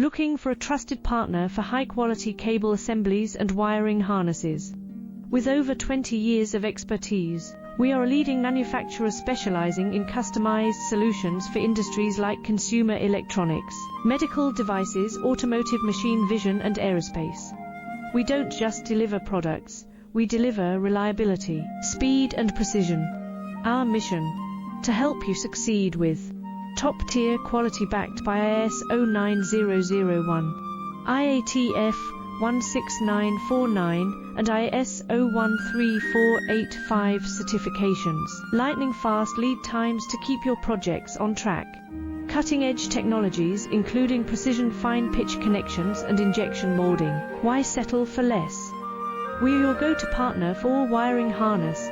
Looking for a trusted partner for high-quality cable assemblies and wiring harnesses. With over 20 years of expertise, we are a leading manufacturer specializing in customized solutions for industries like consumer electronics, medical devices, automotive, machine vision, and aerospace. We don't just deliver products, we deliver reliability, speed, and precision. Our mission: to help you succeed with top-tier quality backed by ISO 9001, IATF 16949, and ISO 13485 certifications. Lightning-fast lead times to keep your projects on track. Cutting-edge technologies including precision fine-pitch connections and injection molding. Why settle for less? We are your go-to partner for all wiring harness,